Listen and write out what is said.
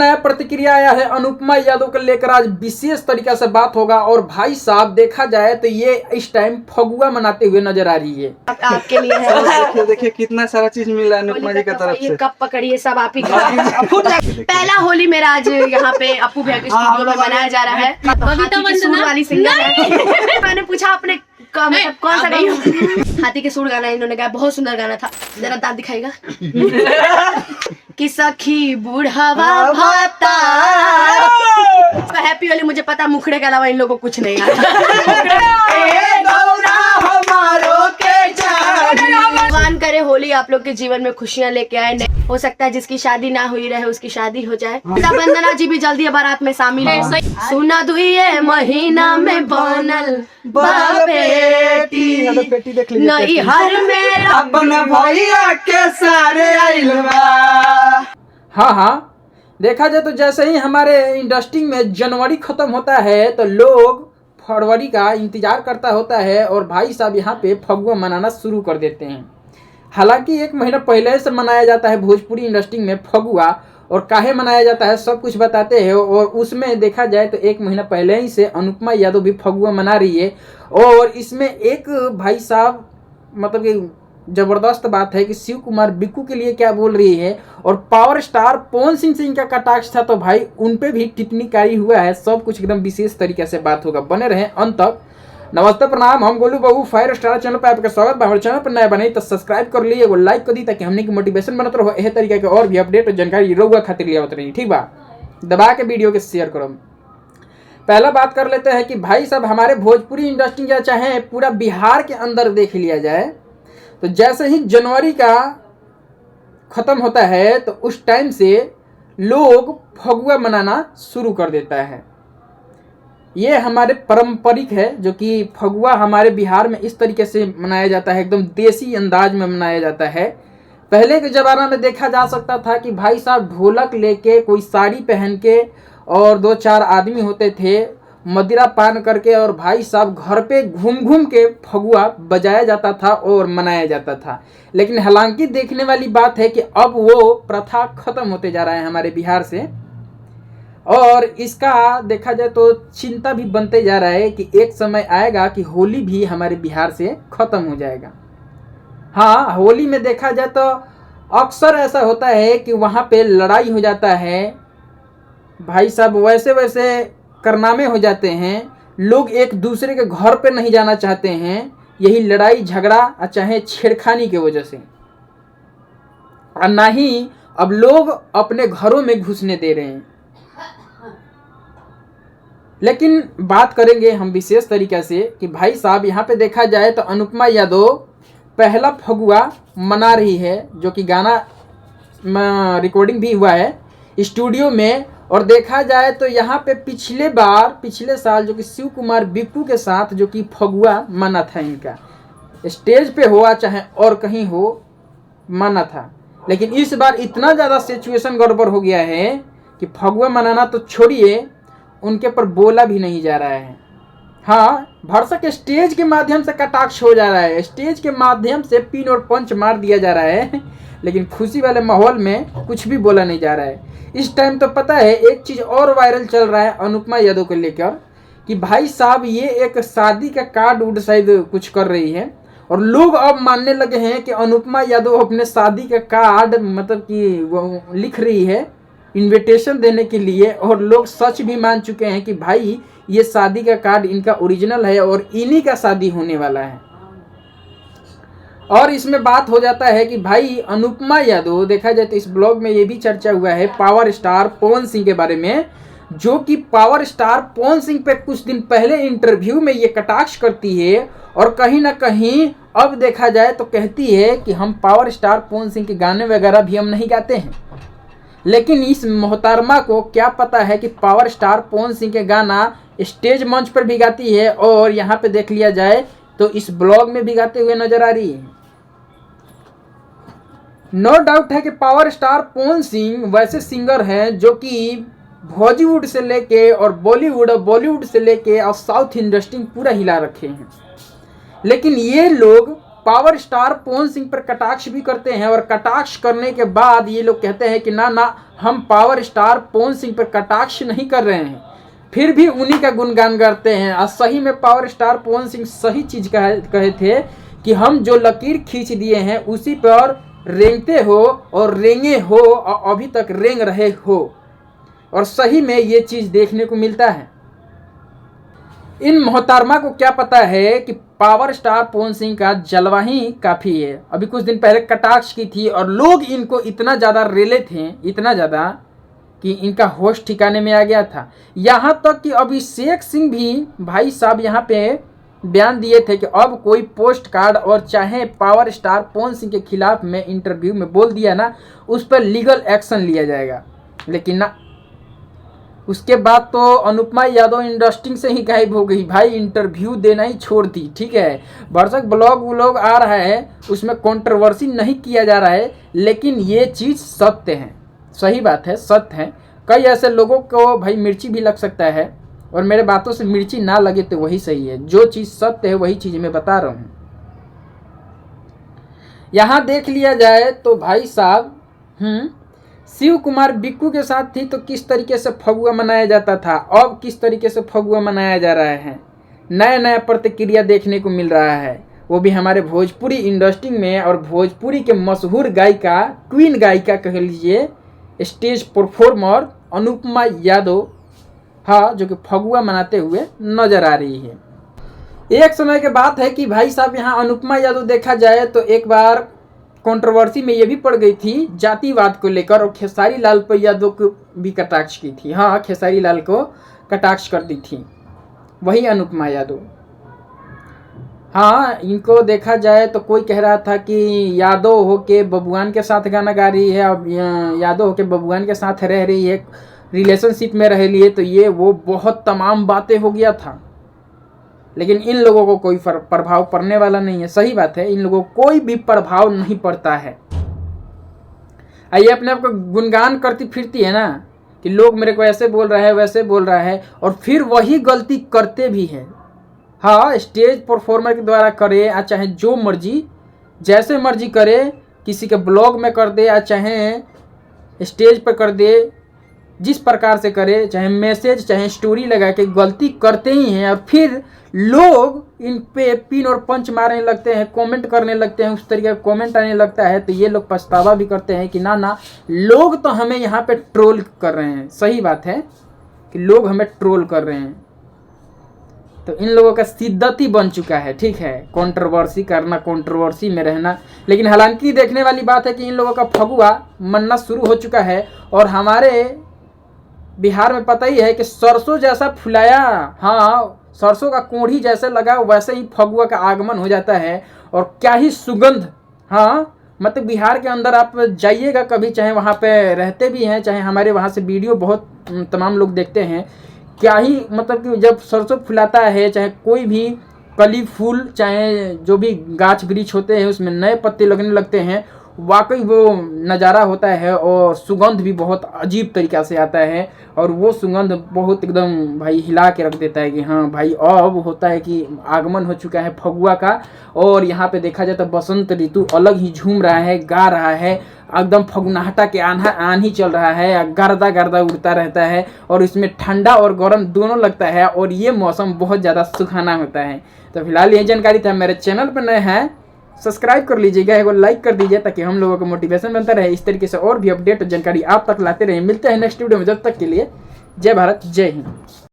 नया प्रतिक्रिया आया है अनुपमा यादव को लेकर। आज विशेष तरीका से बात होगा और भाई साहब देखा जाए तो ये इस टाइम फगुआ मनाते हुए नजर आ रही है। आपके लिए है। देखिए कितना सारा चीज मिला है अनुपमा जी की तरफ से। कप पकड़िए सब आप ही पहला होली मेरा आज यहाँ पे अपू भैया के स्टूडियो में मनाया जा रहा है। हाथी के सूंड वाली सिंगर है। मैंने पूछा आपने मतलब कौन सा गाना? हाथी के सूंड गाना इन्होंने गाया, बहुत सुंदर गाना था। जरा दांत दिखाएगा कि सखी बुढ़ावा भाता। हैप्पी होली मुझे पता, मुखड़े के अलावा इन लोगों को कुछ नहीं भगवान करे होली आप लोग के जीवन में खुशियाँ लेके आए। हो सकता है जिसकी शादी ना हुई रहे उसकी शादी हो जाए। वंदना जी भी जल्दी बारात में शामिल है। सुना दुइये महीना में बनल बेटी नहीं हर में अपना भैया के सारे हाँ, देखा जाए तो जैसे ही हमारे इंडस्ट्री में जनवरी खत्म होता है तो लोग फरवरी का इंतजार करता होता है और भाई साहब यहाँ पे फगुआ मनाना शुरू कर देते हैं। हालांकि एक महीना पहले से मनाया जाता है भोजपुरी इंडस्ट्री में फगुआ, और काहे मनाया जाता है सब कुछ बताते हैं। और उसमें देखा जाए तो एक महीना पहले ही से अनुपमा यादव भी फगुआ मना रही है। और इसमें एक भाई साहब मतलब कि जबरदस्त बात है कि शिव कुमार बिक्कू के लिए क्या बोल रही है, और पावर स्टार पवन सिंह से इनका कटाक्ष था तो भाई उन पे भी टिप्पणीकारी हुआ है। सब कुछ एकदम विशेष तरीके से बात होगा, बने रहें अंत तक। नमस्ते प्रणाम, हम गोलू बाबू फायर स्टार चैनल पे आपका स्वागत है। हमारे चैनल पर नया बने तो सब्सक्राइब कर लिए, वो लाइक कर दी ताकि हमने की मोटिवेशन बनत रहो। यह तरीके के और भी अपडेट और जानकारी रहुआ खातिर लिया होती रही। ठीक बा, दबा के वीडियो के शेयर करो। पहला बात कर लेते हैं कि भाई साहब हमारे भोजपुरी इंडस्ट्री या चाहे पूरा बिहार के अंदर देख लिया जाए तो जैसे ही जनवरी का ख़त्म होता है तो उस टाइम से लोग फगुआ मनाना शुरू कर देता है। ये हमारे पारंपरिक है जो कि फगुआ हमारे बिहार में इस तरीके से मनाया जाता है, एकदम देसी अंदाज में मनाया जाता है। पहले के ज़माना में देखा जा सकता था कि भाई साहब ढोलक लेके कोई साड़ी पहन के और 2-4 आदमी होते थे, मदिरा पान करके, और भाई साहब घर पे घूम घूम के फगुआ बजाया जाता था और मनाया जाता था। लेकिन हालांकि देखने वाली बात है कि अब वो प्रथा खत्म होते जा रहा है हमारे बिहार से, और इसका देखा जाए तो चिंता भी बनते जा रहा है कि एक समय आएगा कि होली भी हमारे बिहार से खत्म हो जाएगा। हाँ, होली में देखा जाए तो अक्सर ऐसा होता है कि वहाँ पे लड़ाई हो जाता है, भाई साहब वैसे वैसे कारनामे हो जाते हैं, लोग एक दूसरे के घर पे नहीं जाना चाहते हैं, यही लड़ाई झगड़ा चाहे छेड़खानी की वजह से। और ना ही अब लोग अपने घरों में घुसने दे रहे हैं। लेकिन बात करेंगे हम विशेष तरीके से कि भाई साहब यहाँ पे देखा जाए तो अनुपमा यादव पहला फगुआ मना रही है, जो कि गाना रिकॉर्डिंग भी हुआ है स्टूडियो में। और देखा जाए तो यहाँ पे पिछले साल जो कि शिव कुमार बिक्कू के साथ जो कि फगुआ मना था, इनका स्टेज पे हुआ चाहे और कहीं हो मना था। लेकिन इस बार इतना ज़्यादा सिचुएशन गड़बड़ हो गया है कि फगुआ मनाना तो छोड़िए, उनके पर बोला भी नहीं जा रहा है। हाँ, भरसक स्टेज के माध्यम से कटाक्ष हो जा रहा है, स्टेज के माध्यम से पिन और पंच मार दिया जा रहा है, लेकिन खुशी वाले माहौल में कुछ भी बोला नहीं जा रहा है। इस टाइम तो पता है एक चीज़ और वायरल चल रहा है अनुपमा यादव को लेकर कि भाई साहब ये एक शादी का कार्ड उड शायद कुछ कर रही है, और लोग अब मानने लगे हैं कि अनुपमा यादव अपने शादी का कार्ड मतलब कि वो लिख रही है इनविटेशन देने के लिए, और लोग सच भी मान चुके हैं कि भाई ये शादी का कार्ड इनका ओरिजिनल है और इन्हीं का शादी होने वाला है। और इसमें बात हो जाता है कि भाई अनुपमा यादव देखा जाए तो इस ब्लॉग में ये भी चर्चा हुआ है पावर स्टार पवन सिंह के बारे में, जो कि पावर स्टार पवन सिंह पे कुछ दिन पहले इंटरव्यू में ये कटाक्ष करती है, और कहीं ना कहीं अब देखा जाए तो कहती है कि हम पावर स्टार पवन सिंह के गाने वगैरह भी हम नहीं गाते हैं। लेकिन इस मोहतरमा को क्या पता है कि पावर स्टार पवन सिंह के गाना स्टेज मंच पर भी गाती है, और यहाँ पे देख लिया जाए तो इस ब्लॉग में भी गाते हुए नजर आ रही है। नो डाउट है कि पावर स्टार पवन सिंह वैसे सिंगर हैं जो कि बॉलीवुड से लेके और बॉलीवुड से लेके और साउथ इंडस्ट्री पूरा हिला रखे हैं। लेकिन ये लोग पावर स्टार पवन सिंह पर कटाक्ष भी करते हैं और कटाक्ष करने के बाद ये लोग कहते हैं कि ना ना हम पावर स्टार पवन सिंह पर कटाक्ष नहीं कर रहे हैं, फिर भी उन्हीं का गुणगान करते हैं। और सही में पावर स्टार पवन सिंह सही चीज कहे थे कि हम जो लकीर खींच दिए हैं उसी पर रेंगते हो और रेंगे हो और अभी तक रेंग रहे हो, और सही में ये चीज देखने को मिलता है। इन मोहतरमा को क्या पता है कि पावर स्टार पवन सिंह का जलवा ही काफी है। अभी कुछ दिन पहले कटाक्ष की थी और लोग इनको इतना ज्यादा रेले थे, इतना ज्यादा कि इनका होश ठिकाने में आ गया था। यहाँ तक कि अभिषेक सिंह भी भाई साहब यहाँ पे बयान दिए थे कि अब कोई पोस्ट कार्ड और चाहे पावर स्टार पवन सिंह के खिलाफ में इंटरव्यू में बोल दिया ना, उस पर लीगल एक्शन लिया जाएगा। लेकिन ना, उसके बाद तो अनुपमा यादव इंडस्ट्री से ही गायब हो गई भाई, इंटरव्यू देना ही छोड़ दी। ठीक है, भरसक ब्लॉग आ रहा है, उसमें कंट्रोवर्सी नहीं किया जा रहा है, लेकिन ये चीज़ सत्य है, सही बात है, सत्य है। कई ऐसे लोगों को भाई मिर्ची भी लग सकता है, और मेरे बातों से मिर्ची ना लगे तो वही सही है। जो चीज़ सत्य है वही चीज़ मैं बता रहा हूँ। यहाँ देख लिया जाए तो भाई साहब शिव कुमार बिक्कू के साथ थी तो किस तरीके से फगुआ मनाया जाता था, अब किस तरीके से फगुआ मनाया जा रहा है, नया नया प्रतिक्रिया देखने को मिल रहा है, वो भी हमारे भोजपुरी इंडस्ट्री में। और भोजपुरी के मशहूर गायिका, क्वीन गायिका कह लीजिए, स्टेज परफॉर्मर अनुपमा यादव, हाँ, जो कि फगुआ मनाते हुए नजर आ रही है। एक समय के बात है कि भाई साहब यहाँ अनुपमा यादव देखा जाए तो एक बार कंट्रोवर्सी में ये भी पड़ गई थी जातिवाद को लेकर, और खेसारी लाल यादव को भी कटाक्ष की थी। हाँ, खेसारी लाल को कटाक्ष कर दी थी वही अनुपमा यादव। हाँ, इनको देखा जाए तो कोई कह रहा था कि यादव हो के बबुआन के साथ गाना गा रही है, अब यादव हो के बबुआन के साथ रह रही है, रिलेशनशिप में रह लिए, तो ये वो बहुत तमाम बातें हो गया था। लेकिन इन लोगों को कोई प्रभाव पड़ने वाला नहीं है। सही बात है, इन लोगों को कोई भी प्रभाव नहीं पड़ता है। ये अपने आप को गुणगान करती फिरती है ना कि लोग मेरे को ऐसे बोल रहा है, वैसे बोल रहा है, और फिर वही गलती करते भी हैं। हाँ, स्टेज परफॉर्मर के द्वारा करे या चाहे जो मर्जी, जैसे मर्जी करे, किसी के ब्लॉग में कर दे या चाहे स्टेज पर कर दे, जिस प्रकार से करे, चाहे मैसेज चाहे स्टोरी लगा के गलती करते ही हैं। और फिर लोग इन पे पिन और पंच मारने लगते हैं, कमेंट करने लगते हैं, उस तरीके का कमेंट आने लगता है, तो ये लोग पछतावा भी करते हैं कि ना ना, लोग तो हमें यहाँ पे ट्रोल कर रहे हैं। सही बात है कि लोग हमें ट्रोल कर रहे हैं, तो इन लोगों का शिद्दत ही बन चुका है। ठीक है, कंट्रोवर्सी करना, कंट्रोवर्सी में रहना। लेकिन हालांकि देखने वाली बात है कि इन लोगों का फगुआ मनना शुरू हो चुका है, और हमारे बिहार में पता ही है कि सरसों जैसा फुलाया, हाँ, सरसों का कोढ़ी जैसे लगा वैसे ही फगुआ का आगमन हो जाता है। और क्या ही सुगंध, हाँ, मतलब बिहार के अंदर आप जाइएगा कभी, चाहे वहाँ पे रहते भी हैं, चाहे हमारे वहाँ से वीडियो बहुत तमाम लोग देखते हैं, क्या ही मतलब कि जब सरसों फुलाता है, चाहे कोई भी कली फूल, चाहे जो भी गाछ वृक्ष होते हैं उसमें नए पत्ते लगने लगते हैं, वाकई वो नज़ारा होता है। और सुगंध भी बहुत अजीब तरीक़ा से आता है, और वो सुगंध बहुत एकदम भाई हिला के रख देता है कि हाँ भाई, अब होता है कि आगमन हो चुका है फगुआ का। और यहाँ पे देखा जाए तो बसंत ऋतु अलग ही झूम रहा है, गा रहा है, एकदम फगुनाहटा के आंधी चल रहा है, गर्दा गर्दा उड़ता रहता है, और इसमें ठंडा और गर्म दोनों लगता है, और ये मौसम बहुत ज़्यादा सुहाना होता है। तो फिलहाल ये जानकारी था। मेरे चैनल पर नए हैं, सब्सक्राइब कर लीजिएगा, एक लाइक कर दीजिए, ताकि हम लोगों को मोटिवेशन बनता रहे। इस तरीके से और भी अपडेट और जानकारी आप तक लाते रहे। मिलते हैं नेक्स्ट वीडियो में, जब तक के लिए जय भारत, जय हिंद।